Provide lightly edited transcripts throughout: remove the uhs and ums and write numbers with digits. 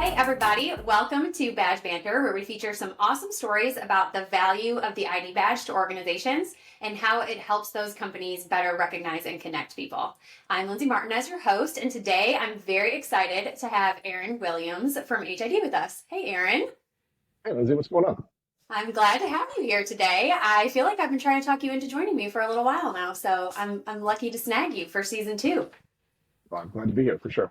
Hey everybody, welcome to Badge Banter, where we feature some awesome stories about the value of the ID badge to organizations and how it helps those companies better recognize and connect people. I'm Lindsay Martin-Nez, your host, and today I'm very excited to have Aaron Williams from HID with us. Hey Aaron. Hey, Lindsay, what's going on? I'm glad to have you here today. I feel like I've been trying to talk you into joining me for a little while now, so I'm lucky to snag you for season 2. Well, I'm glad to be here for sure.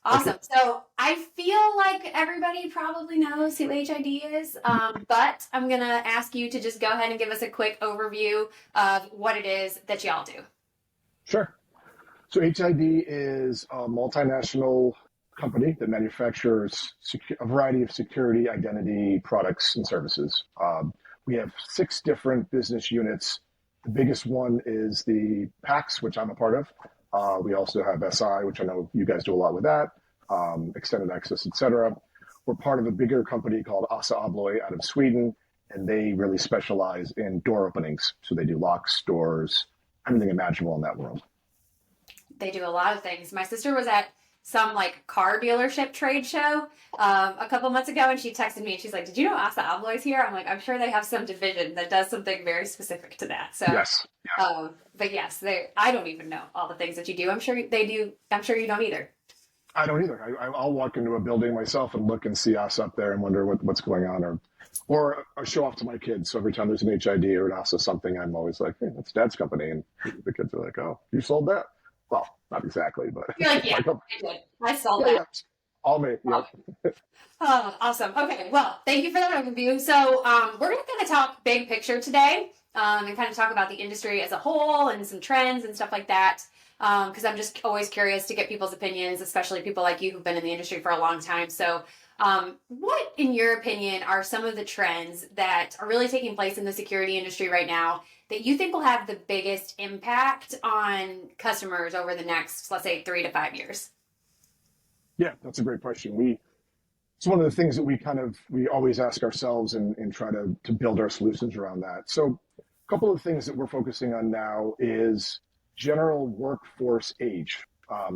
Thank you. Awesome. So I feel like everybody probably knows who HID is, but I'm going to ask you to just go ahead and give us a quick overview of what it is that y'all do. Sure. So HID is a multinational company that manufactures a variety of security identity products and services. We have 6 different business units. The biggest one is the PACS, which I'm a part of. We also have SI, which I know you guys do a lot with that, extended access, etc. We're part of a bigger company called Assa Abloy out of Sweden, and they really specialize in door openings. So they do locks, doors, anything imaginable in that world. They do a lot of things. My sister was at some like car dealership trade show a couple months ago, and she texted me and she's like, "Did you know Assa Abloy's here?" I'm like, "I'm sure they have some division that does something very specific to that." So Yes. but yes, I don't even know all the things that you do. I'm sure they do. I'm sure you don't either. I don't either. I'll walk into a building myself and look and see us up there and wonder what's going on, or I show off to my kids. So every time there's an HID or an ASA something, I'm always like, "Hey, that's Dad's company," and the kids are like, "Oh, you sold that?" Well, not exactly, but You're like, "Yeah, I did. I saw that." yeah. All me. Yep. Oh, awesome. Okay, well, thank you for that overview. So we're going to kind of talk big picture today and kind of talk about the industry as a whole and some trends and stuff like that. Because I'm just always curious to get people's opinions, especially people like you who've been in the industry for a long time. So what, in your opinion, are some of the trends that are really taking place in the security industry right now that you think will have the biggest impact on customers over the next, let's say, 3 to 5 years? Yeah, that's a great question. It's one of the things that we always ask ourselves and try to build our solutions around that. So a couple of things that we're focusing on now is general workforce age.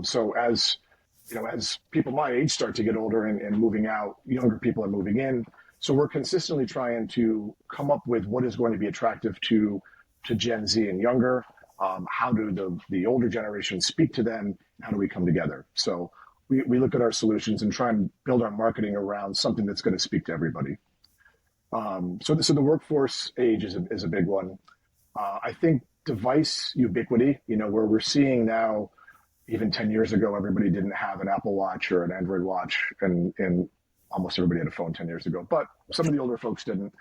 So as people my age start to get older and moving out, younger people are moving in. So we're consistently trying to come up with what is going to be attractive to Gen Z and younger. How do the older generation speak to them? How do we come together? So we look at our solutions and try and build our marketing around something that's going to speak to everybody. So the workforce age is a big one. I think device ubiquity, where we're seeing now, even 10 years ago, everybody didn't have an Apple Watch or an Android watch, and almost everybody had a phone 10 years ago, but some of the older folks didn't.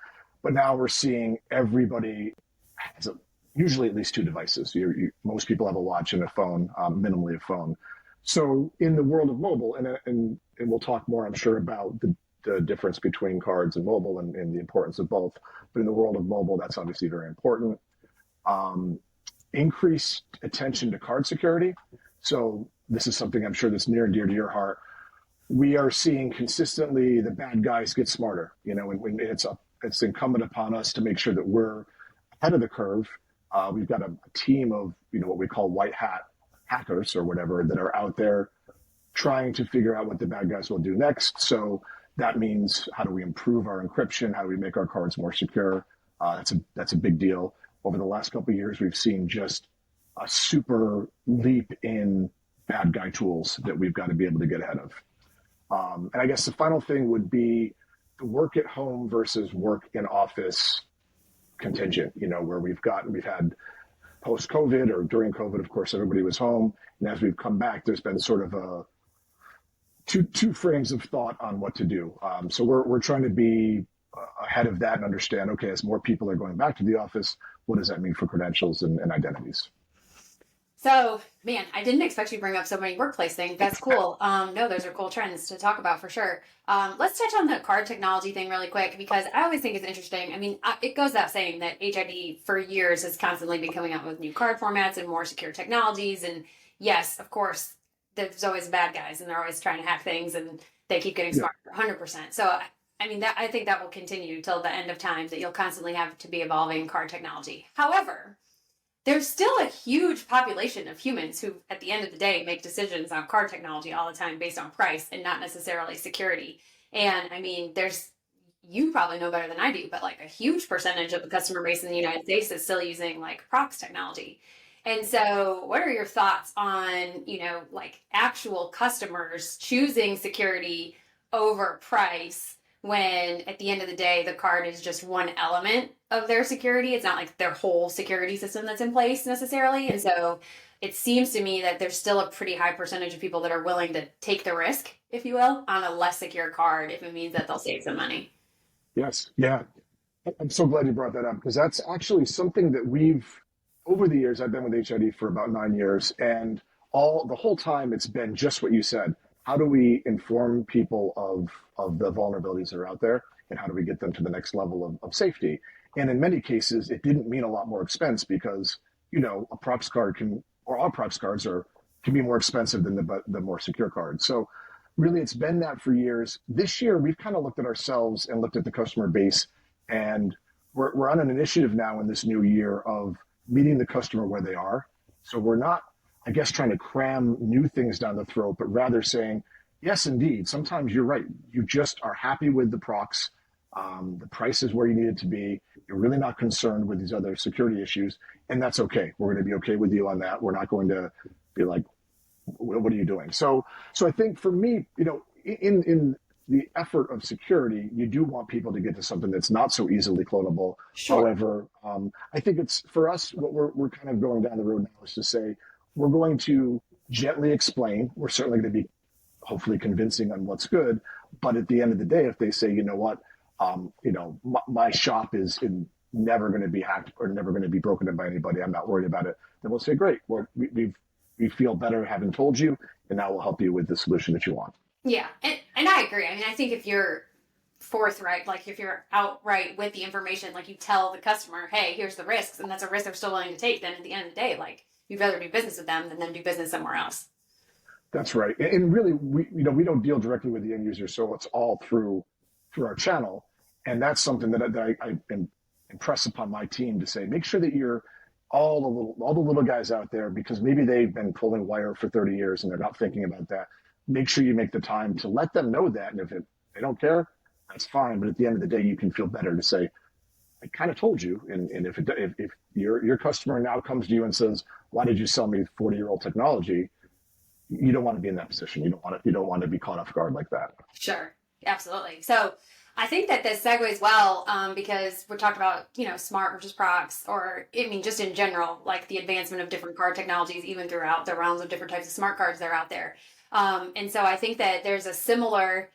But now we're seeing everybody has usually at least 2 devices. Most people have a watch and a phone, minimally a phone. So in the world of mobile, and we'll talk more, I'm sure, about the difference between cards and mobile and the importance of both. But in the world of mobile, that's obviously very important. Increased attention to card security. So this is something I'm sure that's near and dear to your heart. We are seeing consistently the bad guys get smarter, when it's incumbent upon us to make sure that we're ahead of the curve. We've got a team of, what we call white hat hackers or whatever that are out there trying to figure out what the bad guys will do next. So that means, how do we improve our encryption? How do we make our cards more secure? That's a big deal. Over the last couple of years, we've seen just a super leap in bad guy tools that we've got to be able to get ahead of. And I guess the final thing would be the work at home versus work in office contingent, where we've had post-COVID or during COVID, of course, everybody was home. And as we've come back, there's been sort of two frames of thought on what to do. So we're trying to be ahead of that and understand, okay, as more people are going back to the office, what does that mean for credentials and identities? So, man, I didn't expect you to bring up so many workplace things. That's cool. No, those are cool trends to talk about for sure. Let's touch on the card technology thing really quick, because I always think it's interesting. I mean, it goes without saying that HID for years has constantly been coming out with new card formats and more secure technologies. And yes, of course, there's always bad guys and they're always trying to hack things and they keep getting smarter, 100%. So, I mean, I think that will continue till the end of time, that you'll constantly have to be evolving card technology. However, there's still a huge population of humans who, at the end of the day, make decisions on card technology all the time based on price and not necessarily security. And I mean, you probably know better than I do, but like a huge percentage of the customer base in the United States is still using like prox technology. And so, what are your thoughts on, like actual customers choosing security over price when at the end of the day, the card is just one element of their security? It's not like their whole security system that's in place necessarily. And so, it seems to me that there's still a pretty high percentage of people that are willing to take the risk, if you will, on a less secure card if it means that they'll save some money. Yes. Yeah. I'm so glad you brought that up because that's actually something that over the years, I've been with HID for about 9 years, and the whole time it's been just what you said. How do we inform people of the vulnerabilities that are out there, and how do we get them to the next level of safety? And in many cases, it didn't mean a lot more expense because a props card all props cards can be more expensive than the more secure cards. So really, it's been that for years. This year, we've kind of looked at ourselves and looked at the customer base, and we're on an initiative now in this new year of meeting the customer where they are. So we're not, I guess, trying to cram new things down the throat, but rather saying, yes, indeed, sometimes you're right. You just are happy with the procs. The price is where you need it to be. You're really not concerned with these other security issues, and that's okay. We're going to be okay with you on that. We're not going to be like, what are you doing? So I think for me, in the effort of security, you do want people to get to something that's not so easily clonable. Sure. However, I think it's for us, what we're kind of going down the road now is to say, we're going to gently explain. We're certainly going to be hopefully convincing on what's good. But at the end of the day, if they say, you know what, my shop is never going to be hacked or never going to be broken in by anybody, I'm not worried about it, then we'll say, great, we feel better having told you, and now we'll help you with the solution that you want. Yeah, and I agree. I mean, I think if you're forthright, like if you're outright with the information, like you tell the customer, hey, here's the risks, and that's a risk they're still willing to take, then at the end of the day, like you'd rather do business with them than them do business somewhere else. That's right. And really, we don't deal directly with the end user, so it's all through our channel, and that's something that I impress upon my team to say, make sure that you're all the little guys out there, because maybe they've been pulling wire for 30 years and they're not thinking about that. Make sure you make the time to let them know that, and if they don't care, that's fine. But at the end of the day, you can feel better to say, I kind of told you. And if your customer now comes to you and says, why did you sell me 40-year-old technology? You don't want to be in that position. You don't want to be caught off guard like that. Sure, absolutely. So I think that this segues well because we talked about, smart versus procs, or I mean, just in general, like the advancement of different card technologies, even throughout the realms of different types of smart cards that are out there. And so I think that there's a similar,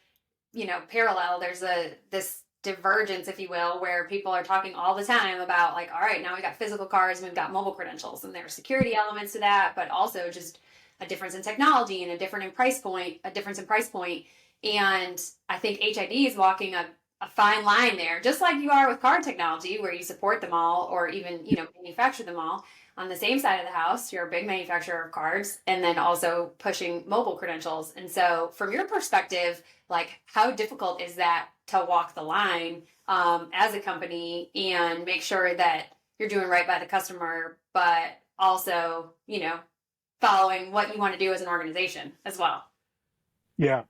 parallel. There's this divergence, if you will, where people are talking all the time about like, all right, now we got physical cards and we've got mobile credentials, and there's security elements to that, but also just a difference in technology and a difference in price point. And I think HID is walking a fine line there, just like you are with card technology, where you support them all or even, manufacture them all. On the same side of the house, you're a big manufacturer of cards and then also pushing mobile credentials. And so from your perspective, like how difficult is that to walk the line as a company and make sure that you're doing right by the customer, but also, following what you want to do as an organization as well? Yeah,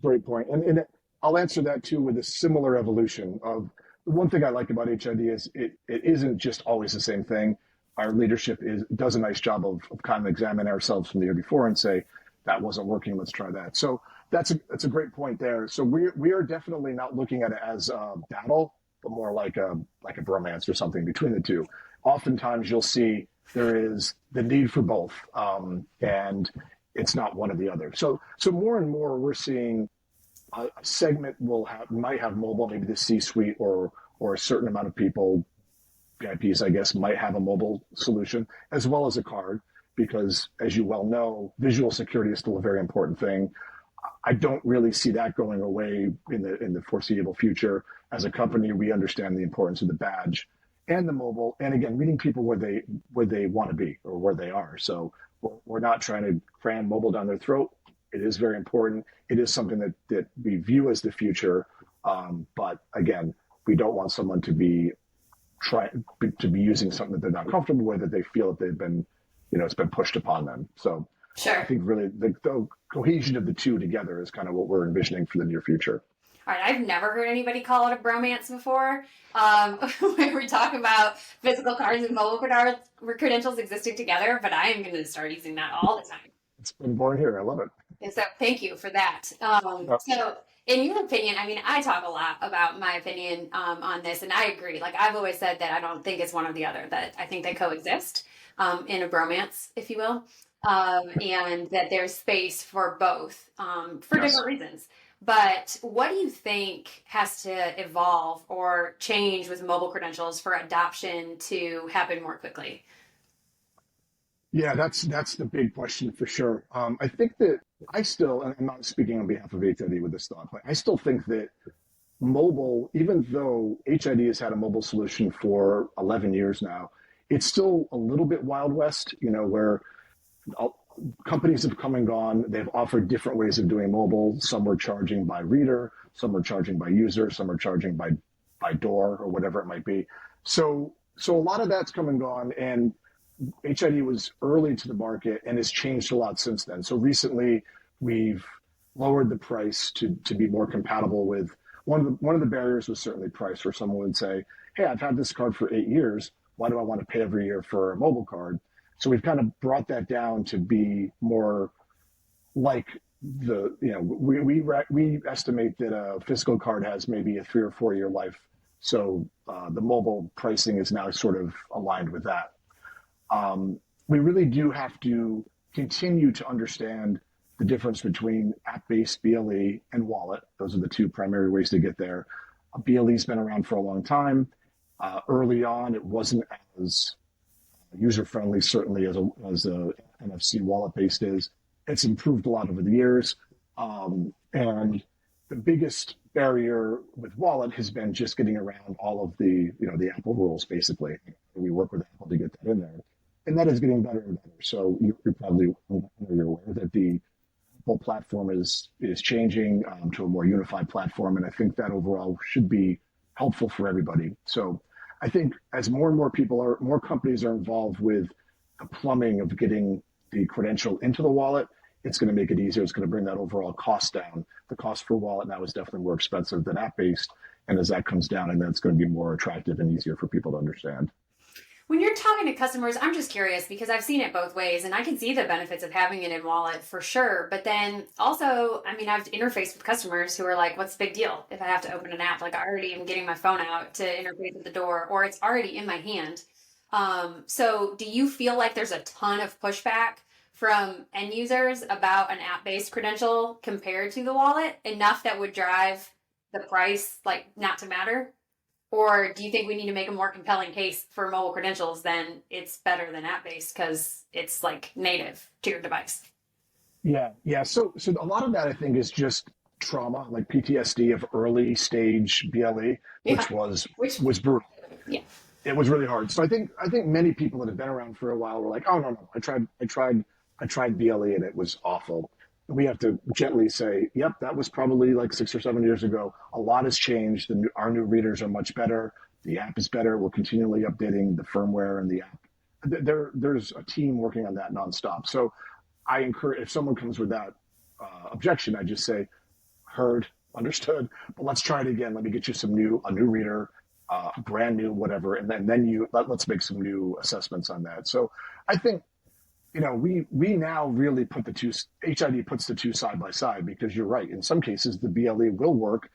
great point. And I'll answer that too with a similar evolution of the one thing I like about HID is it isn't just always the same thing. Our leadership does a nice job of kind of examining ourselves from the year before and say, that wasn't working, let's try that. So that's a great point there. So we are definitely not looking at it as a battle, but more like a bromance or something between the two. Oftentimes you'll see there is the need for both, and it's not one or the other. So more and more we're seeing a segment might have mobile, maybe the C-suite or a certain amount of people, VIPs, I guess, might have a mobile solution as well as a card, because as you well know, visual security is still a very important thing. I don't really see that going away in the foreseeable future. As a company, we understand the importance of the badge and the mobile, and again, meeting people where they want to be or where they are. So we're not trying to cram mobile down their throat. It is very important. It is something that we view as the future. But again, we don't want someone to be using something that they're not comfortable with, that they feel that they've been, it's been pushed upon them. So Sure. I think really the cohesion of the two together is kind of what we're envisioning for the near future. All right, I've never heard anybody call it a bromance before. When we talk about physical cards and mobile credentials existing together, but I am going to start using that all the time. It's been born here. I love it. And so thank you for that. So in your opinion, I mean, I talk a lot about my opinion on this, and I agree. Like I've always said that I don't think it's one or the other, that I think they coexist in a bromance, if you will, and that there's space for both for Yes. different reasons. But what do you think has to evolve or change with mobile credentials for adoption to happen more quickly? Yeah, that's the big question for sure. I think that I still, and I'm not speaking on behalf of HID with this thought, but I still think that mobile, even though HID has had a mobile solution for 11 years now, it's still a little bit Wild West, where uh, companies have come and gone. They've offered different ways of doing mobile. Some are charging by reader, some are charging by user, some are charging by door or whatever it might be. So a lot of that's come and gone, and HID was early to the market and has changed a lot since then. So recently, we've lowered the price to be more compatible with one of the barriers was certainly price, where someone would say, "Hey, I've had this card for 8 years. Why do I want to pay every year for a mobile card?" So we've kind of brought that down to be more like we estimate that a physical card has maybe a 3 or 4 year life. So the mobile pricing is now sort of aligned with that. We really do have to continue to understand the difference between app-based BLE and wallet. Those are the two primary ways to get there. BLE's been around for a long time. Early on, it wasn't as user-friendly, certainly as a NFC wallet-based is. It's improved a lot over the years. And the biggest barrier with wallet has been just getting around all of the Apple rules, basically. We work with Apple to get that in there. And that is getting better and better. So you're probably you're aware that the Apple platform is changing to a more unified platform, and I think that overall should be helpful for everybody. So I think as more and more companies are involved with the plumbing of getting the credential into the wallet, it's going to make it easier. It's going to bring that overall cost down. The cost for wallet now is definitely more expensive than app-based, and as that comes down, and then it's going to be more attractive and easier for people to understand. When you're talking to customers, I'm just curious because I've seen it both ways and I can see the benefits of having it in wallet for sure. But then also, I mean, I've interfaced with customers who are like, what's the big deal if I have to open an app? Like I already am getting my phone out to interface with the door or it's already in my hand. So do you feel like there's a ton of pushback from end users about an app-based credential compared to the wallet, enough that would drive the price like not to matter? Or do you think we need to make a more compelling case for mobile credentials than it's better than app-based because it's like native to your device? Yeah. So a lot of that I think is just trauma, like PTSD of early stage BLE, Yeah. Which, was brutal. yeah. It was really hard. So I think many people that have been around for a while were like, oh no, I tried BLE and it was awful. We have to gently say, yep, that was probably like 6 or 7 years ago. A lot has changed. Our new readers are much better. The app is better. We're continually updating the firmware and the app. There's a team working on that nonstop. So I encourage, if someone comes with that objection, I just say, heard, understood, but let's try it again. Let me get you a new reader, brand new, whatever, and then let's make some new assessments on that. So I think we now really put the two, HID puts the two side by side because you're right. In some cases, the BLE will work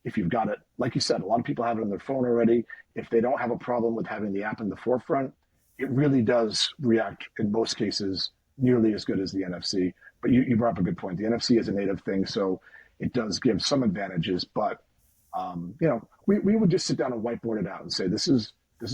if you've got it. Like you said, a lot of people have it on their phone already. If they don't have a problem with having the app in the forefront, it really does react in most cases nearly as good as the NFC. But you brought up a good point. The NFC is a native thing, so it does give some advantages. But we would just sit down and whiteboard it out and say, this is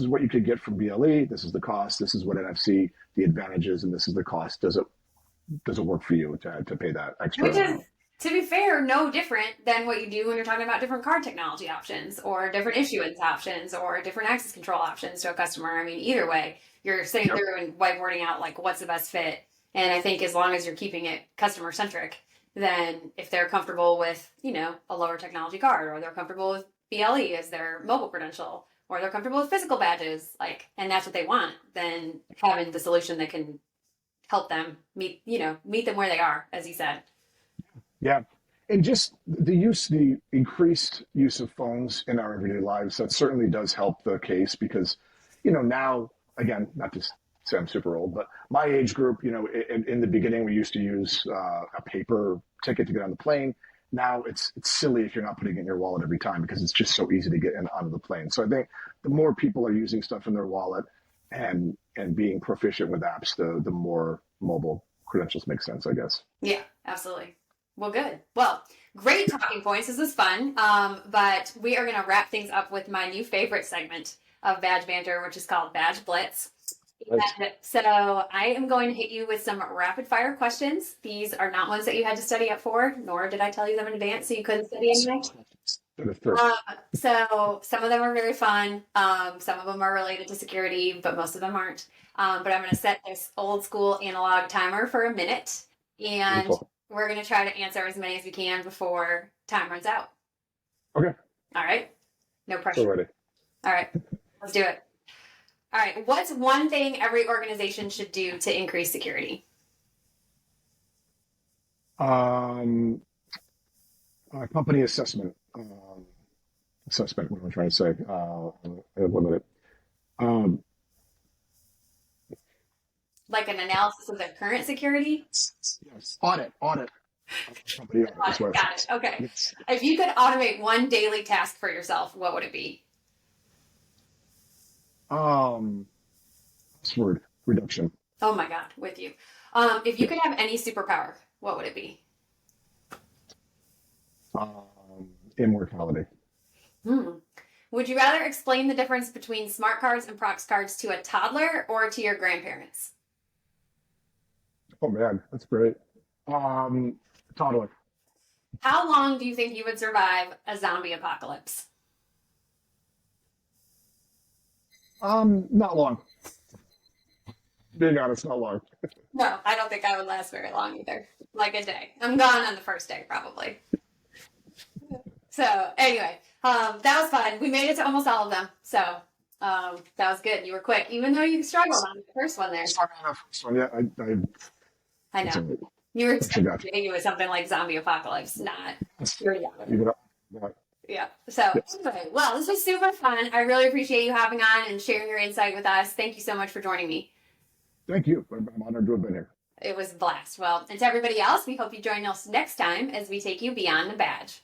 what you could get from BLE. This is the cost. This is what NFC, the advantages, and this is the cost. Does it work for you to pay that extra Which amount? is, to be fair, no different than what you do when you're talking about different card technology options or different issuance options or different access control options to a customer. I mean, either way, you're sitting Yep. through and whiteboarding out like what's the best fit. And I think as long as you're keeping it customer centric, then if they're comfortable with, a lower technology card or they're comfortable with BLE as their mobile credential or they're comfortable with physical badges, and that's what they want, then having the solution that can help them meet them where they are, as you said. Yeah. And just the increased use of phones in our everyday lives, that certainly does help the case because, now, again, not to say I'm super old, but my age group, in the beginning, we used to use a paper ticket to get on the plane. Now it's silly if you're not putting it in your wallet every time because it's just so easy to get onto the plane. So I think the more people are using stuff in their wallet and being proficient with apps, the more mobile credentials make sense, I guess. Yeah, absolutely. Well, good. Well, great talking points. This is fun. But we are going to wrap things up with my new favorite segment of Badge Banter, which is called Badge Blitz. And so I am going to hit you with some rapid fire questions. These are not ones that you had to study up for, nor did I tell you them in advance, so you couldn't study anyway. So some of them are very fun. Some of them are related to security, but most of them aren't. But I'm going to set this old school analog timer for a minute, and we're going to try to answer as many as we can before time runs out. Okay. All right. No pressure. So ready. All right. Let's do it. All right. What's one thing every organization should do to increase security? Company assessment. Assessment. What am I trying to say? 1 minute. Like an analysis of their current security? Yes. Audit. Company audit. Got it. Okay. Yes. If you could automate one daily task for yourself, what would it be? Password reduction. Oh my God, with you. If you could have any superpower, what would it be? Immortality. Would you rather explain the difference between smart cards and prox cards to a toddler or to your grandparents? Oh man, that's great. Toddler. How long do you think you would survive a zombie apocalypse? Not long. Being honest, not long. No, I don't think I would last very long either. Like a day. I'm gone on the first day, probably. So, anyway, that was fun. We made it to almost all of them. So, that was good. You were quick, even though you struggled on the first one there. Yeah, I know. You were expecting it was something like zombie apocalypse, not. Yeah. So, anyway, well, this was super fun. I really appreciate you hopping on and sharing your insight with us. Thank you so much for joining me. Thank you. I'm honored to have been here. It was a blast. Well, and to everybody else, we hope you join us next time as we take you beyond the badge.